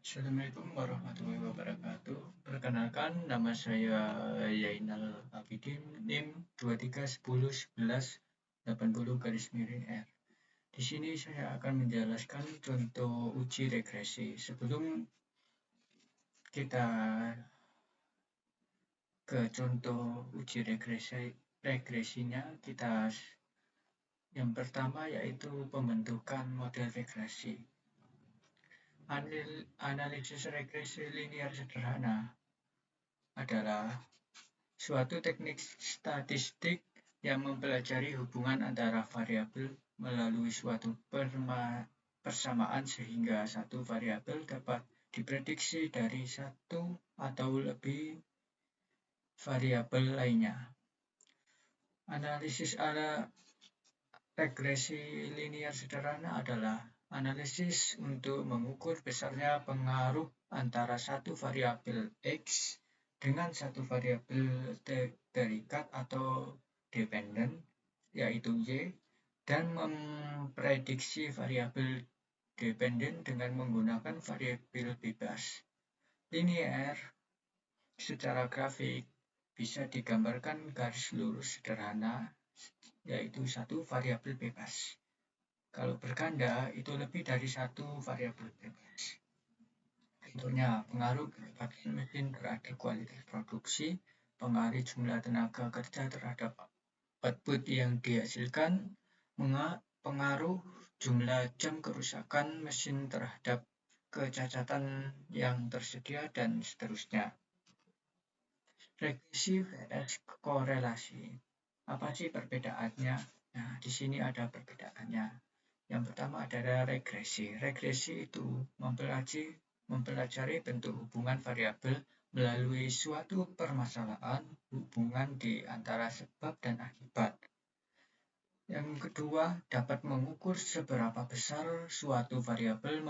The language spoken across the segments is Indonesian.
Assalamualaikum warahmatullahi wabarakatuh. Perkenalkan, nama saya Yainal Abidin, NIM 23101180 garis miring R. Di sini saya akan menjelaskan contoh uji regresi. Sebelum kita ke contoh uji regresinya, yang pertama yaitu pembentukan model regresi. Analisis regresi linear sederhana adalah suatu teknik statistik yang mempelajari hubungan antara variabel melalui suatu persamaan sehingga satu variabel dapat diprediksi dari satu atau lebih variabel lainnya. Analisis regresi linear sederhana adalah analisis untuk mengukur besarnya pengaruh antara satu variabel X dengan satu variabel terikat atau dependen, yaitu Y, dan memprediksi variabel dependen dengan menggunakan variabel bebas. Linear secara grafik bisa digambarkan garis lurus sederhana, yaitu satu variabel bebas. Kalau berganda, itu lebih dari satu variabel bebas. Contohnya, pengaruh kecepatan mesin terhadap kualitas produksi, pengaruh jumlah tenaga kerja terhadap output yang dihasilkan, pengaruh jumlah jam kerusakan mesin terhadap kecacatan yang tersedia, dan seterusnya. Regresi vs korelasi. Apa sih perbedaannya? Nah, di sini ada perbedaannya. Yang pertama adalah regresi. Regresi itu mempelajari bentuk hubungan variabel melalui suatu permasalahan, hubungan di antara sebab dan akibat. Yang kedua, dapat mengukur seberapa besar suatu variabel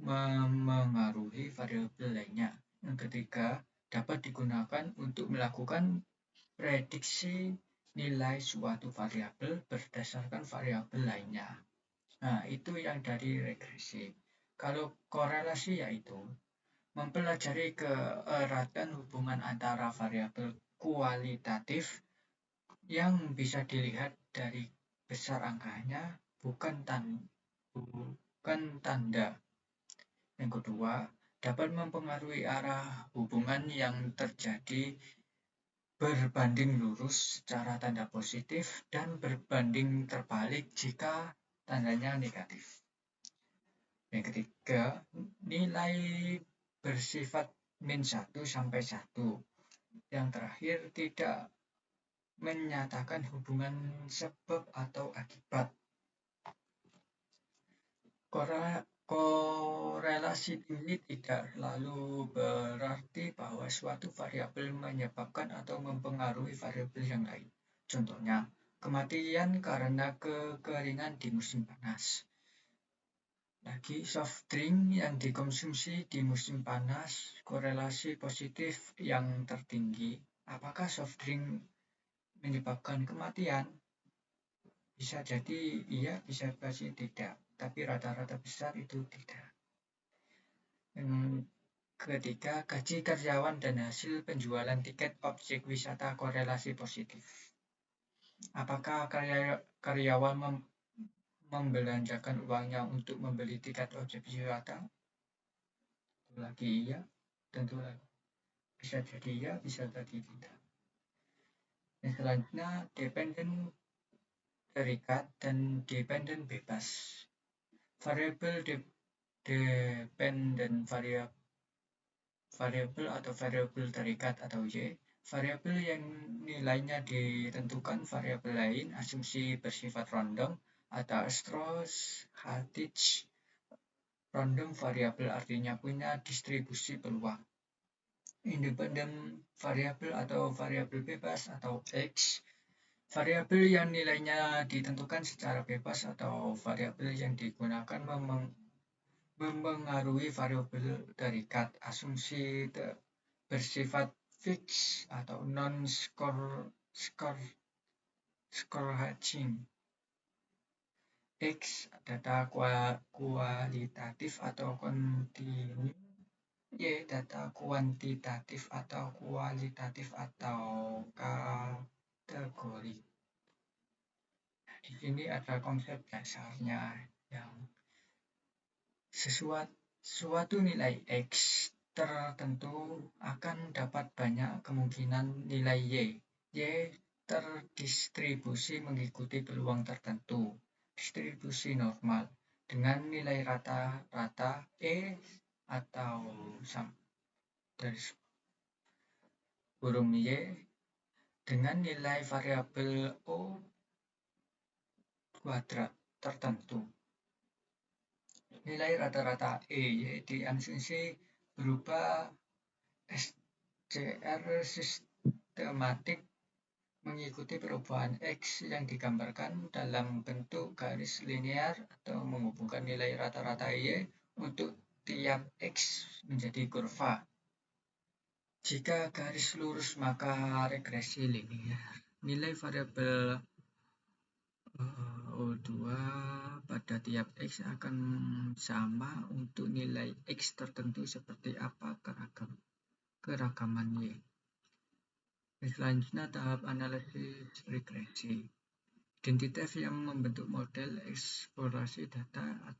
memengaruhi variabel lainnya. Yang ketiga, dapat digunakan untuk melakukan prediksi nilai suatu variabel berdasarkan variabel lainnya. Nah, itu yang dari regresi. Kalau korelasi yaitu mempelajari keeratan hubungan antara variabel kualitatif yang bisa dilihat dari besar angkanya, bukan tanda. Yang kedua, dapat mempengaruhi arah hubungan yang terjadi berbanding lurus secara tanda positif dan berbanding terbalik jika tandanya negatif. Yang ketiga, nilai bersifat min 1 sampai 1. Yang terakhir, tidak menyatakan hubungan sebab atau akibat. Korelasi tinggi tidak selalu berarti bahwa suatu variabel menyebabkan atau mempengaruhi variabel yang lain. Contohnya, kematian karena kekeringan di musim panas. Lagi, soft drink yang dikonsumsi di musim panas, korelasi positif yang tertinggi. Apakah soft drink menyebabkan kematian? Bisa jadi iya, bisa jadi tidak. Tapi rata-rata besar itu tidak. Yang ketiga, gaji karyawan dan hasil penjualan tiket objek wisata korelasi positif. Apakah karyawan membelanjakan uangnya untuk membeli tiket objek wisata? Tentu lagi iya, tentu lagi. Bisa jadi iya, bisa jadi tidak. Yang selanjutnya, dependen terikat dan dependen bebas. Variabel dependen variabel atau variabel terikat atau Y, variabel yang nilainya ditentukan variabel lain, asumsi bersifat random atau stochastic. Random variabel artinya punya distribusi peluang. Independen variabel atau variabel bebas atau X, variabel yang nilainya ditentukan secara bebas atau variabel yang digunakan memengaruhi variabel terikat, asumsi bersifat fix atau non-stochastic. X data kualitatif atau kontinu, data kuantitatif atau kualitatif atau kategori. Di sini ada konsep dasarnya yang suatu nilai X tertentu akan dapat banyak kemungkinan nilai Y. Y terdistribusi mengikuti peluang tertentu, distribusi normal, dengan nilai rata-rata E atau dari burung Y dengan nilai variabel O kuadrat tertentu. Nilai rata-rata E diasumsi berupa SCR sistematik mengikuti perubahan X yang digambarkan dalam bentuk garis linear atau menghubungkan nilai rata-rata Y untuk tiap X menjadi kurva. Jika garis lurus maka regresi linear. Nilai variabel O2 pada tiap X akan sama untuk nilai X tertentu seperti apa keragaman Y. Selanjutnya tahap analisis regresi. Identitas yang membentuk model eksplorasi data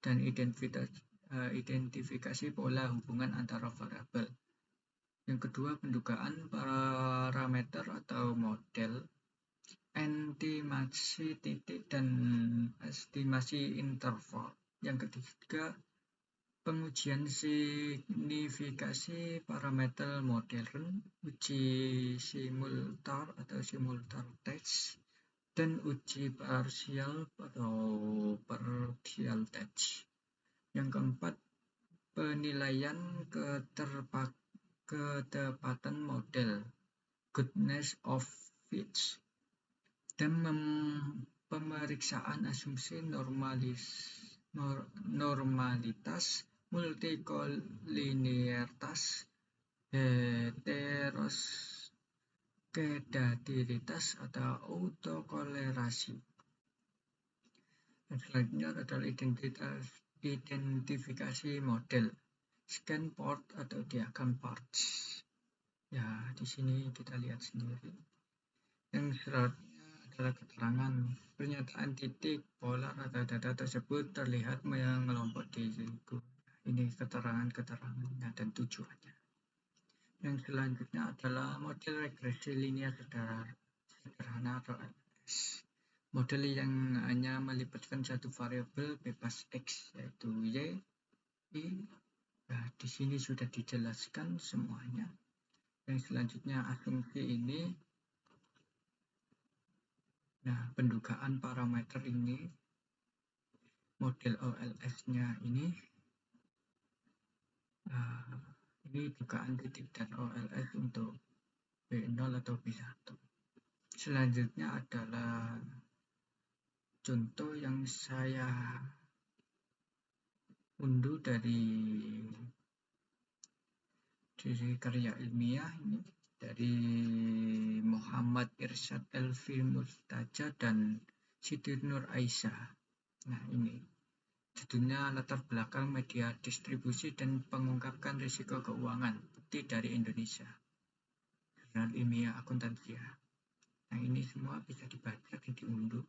dan identifikasi pola hubungan antara variabel. Yang kedua, pendugaan parameter atau model, estimasi titik dan estimasi interval. Yang ketiga, pengujian signifikasi parameter modern, uji simultan atau simultan test, dan uji parsial atau partial test. Yang keempat, penilaian ketepatan model, goodness of fit, dan pemeriksaan asumsi normalitas, multikolinearitas, heteroskedaritas atau autokolerasi. Dan selanjutnya adalah identifikasi model, scan port atau diagram parts. Ya, di sini kita lihat sendiri. Yang selanjutnya adalah keterangan. Pernyataan titik polar atau data tersebut terlihat mengelompok di situ. Ini keterangan-keterangannya dan tujuannya. Yang selanjutnya adalah model regresi linear sederhana atau LS. Model yang hanya melibatkan satu variabel bebas X, yaitu Y, Y. Nah, di sini sudah dijelaskan semuanya. Yang selanjutnya asumsi ini. Nah, pendugaan parameter ini, model OLS-nya ini dugaan titik dan OLS untuk B0 atau B1. Selanjutnya adalah contoh yang saya unduh dari karya ilmiah ini dari Muhammad Irsyad Elvi Murtaja dan Siti Nur Aisyah. Nah, ini judulnya latar belakang media distribusi dan pengungkapkan risiko keuangan, bukti dari Indonesia. Jurnal ilmiah akuntansia. Nah, ini semua bisa dibaca dan diunduh.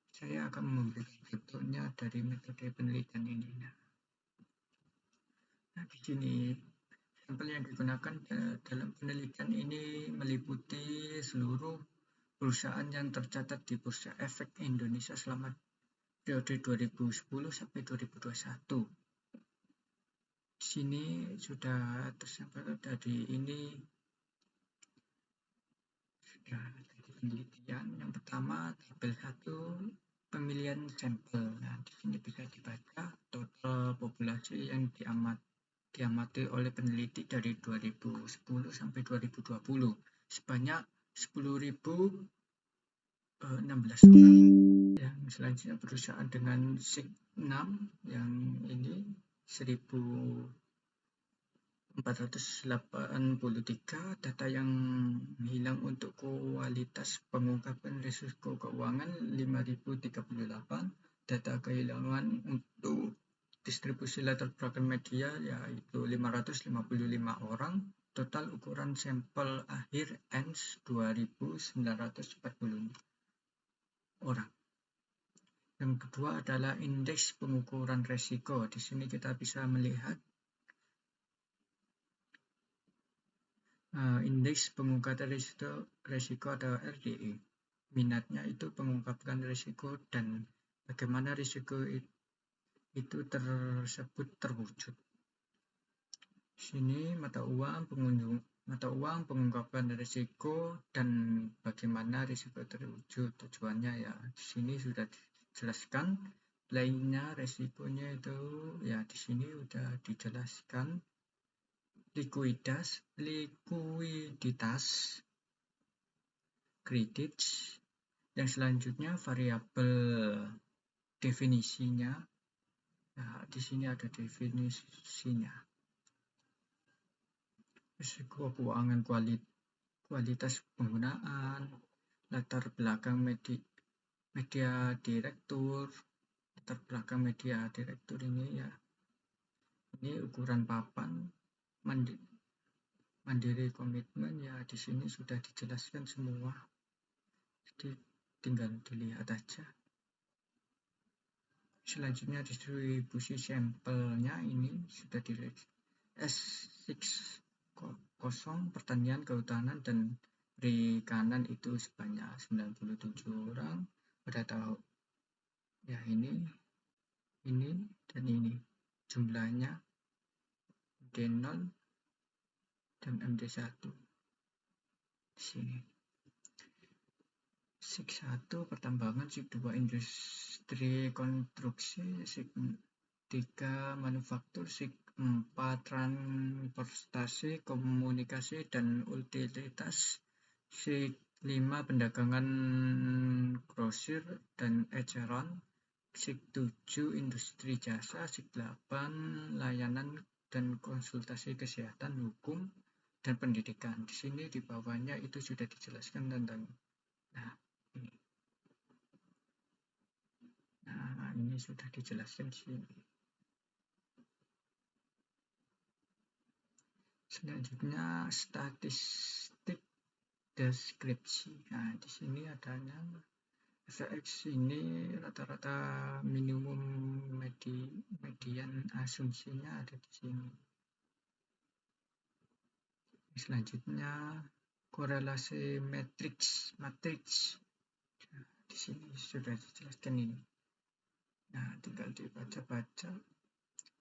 Saya akan memberikan contohnya dari metode penelitian ini. Nah, di sini sampel yang digunakan dalam penelitian ini meliputi seluruh perusahaan yang tercatat di Bursa Efek Indonesia selama periode 2010 sampai 2021. Di sini sudah tersampel dari ini sudah dari penelitian. Yang pertama, tabel 1 pemilihan sampel. Nah, di sini bisa dibaca total populasi yang diamati oleh peneliti dari 2010 sampai 2020 sebanyak 10.016 orang. Yang selanjutnya perusahaan dengan SIG 6 yang ini 1.483 data yang hilang untuk kualitas pengungkapan risiko keuangan 5.038 data kehilangan untuk distribusi latar belakang media yaitu 555 orang, total ukuran sampel akhir ENS 2940 orang. Yang kedua adalah indeks pengukuran resiko. Di sini kita bisa melihat indeks pengungkapan resiko atau RDE. Minatnya itu pengungkapan risiko dan bagaimana risiko itu tersebut terwujud. Di sini mata uang pengungkapan risiko dan bagaimana risiko terwujud. Tujuannya ya di sini sudah dijelaskan. Lainnya risikonya itu ya di sini sudah dijelaskan. Likuiditas, kredit. Yang selanjutnya variabel definisinya. Nah, di sini ada definisinya. Risiko keuangan, kualitas penggunaan, latar belakang media direktur. Latar belakang media direktur ini ya. Ini ukuran papan mandiri komitmen ya di sini sudah dijelaskan semua. Jadi tinggal dilihat aja. Selanjutnya distribusi sampelnya ini sudah dilihat S60 pertanian, kehutanan dan perikanan itu sebanyak 97 orang pada tahun ya ini dan ini jumlahnya D0 dan MD1 di sini. Sik 1 pertambangan, Sik 2 industri konstruksi, Sik 3 manufaktur, Sik 4 transportasi, komunikasi dan utilitas, Sik 5 perdagangan grosir dan eceran, Sik 7 industri jasa, Sik 8 layanan dan konsultasi kesehatan, hukum dan pendidikan. Di sini di bawahnya itu sudah dijelaskan tentang ini sudah dijelaskan di sini. Selanjutnya statistik deskripsi. Nah, di sini adanya FX ini rata-rata minimum median asumsinya ada di sini. Selanjutnya korelasi matriks. Nah, di sini sudah dijelaskan ini. Nah, tinggal dibaca-baca.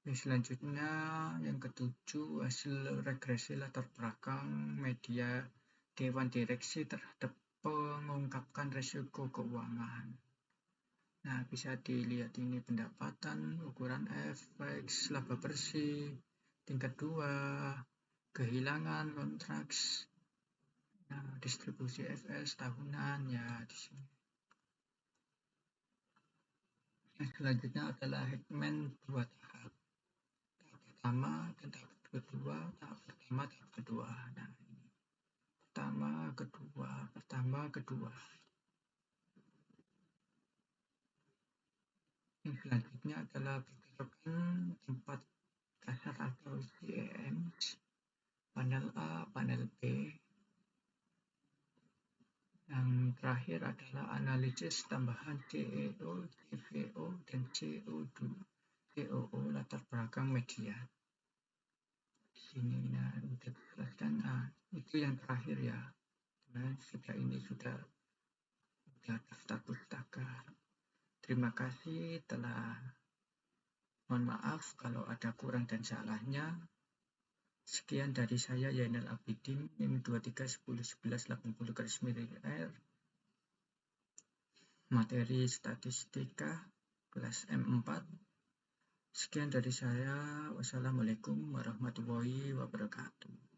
Yang selanjutnya yang ketujuh, hasil regresi latar belakang media Dewan Direksi terhadap pengungkapkan risiko keuangan. Nah, bisa dilihat ini pendapatan, ukuran FX, laba bersih, tingkat 2, kehilangan kontraks, nah, distribusi FS tahunan ya di sini. Yang selanjutnya adalah Hickman 2 tahap. Tahap pertama dan tahap kedua, tahap kedua. Nah, ini. Pertama, kedua. Yang selanjutnya adalah berdasarkan tempat dasar atau CEM, panel A, panel B. Yang terakhir adalah analisis tambahan CEO, CVO, dan COO latar belakang media. Di sini sudah dijelaskan. Itu yang terakhir ya. Nah, sudah daftar pustaka. Terima kasih telah. Mohon maaf kalau ada kurang dan salahnya. Sekian dari saya, Yainal Abidin, NIM 23101180 materi statistika kelas M4. Sekian dari saya. Wassalamualaikum warahmatullahi wabarakatuh.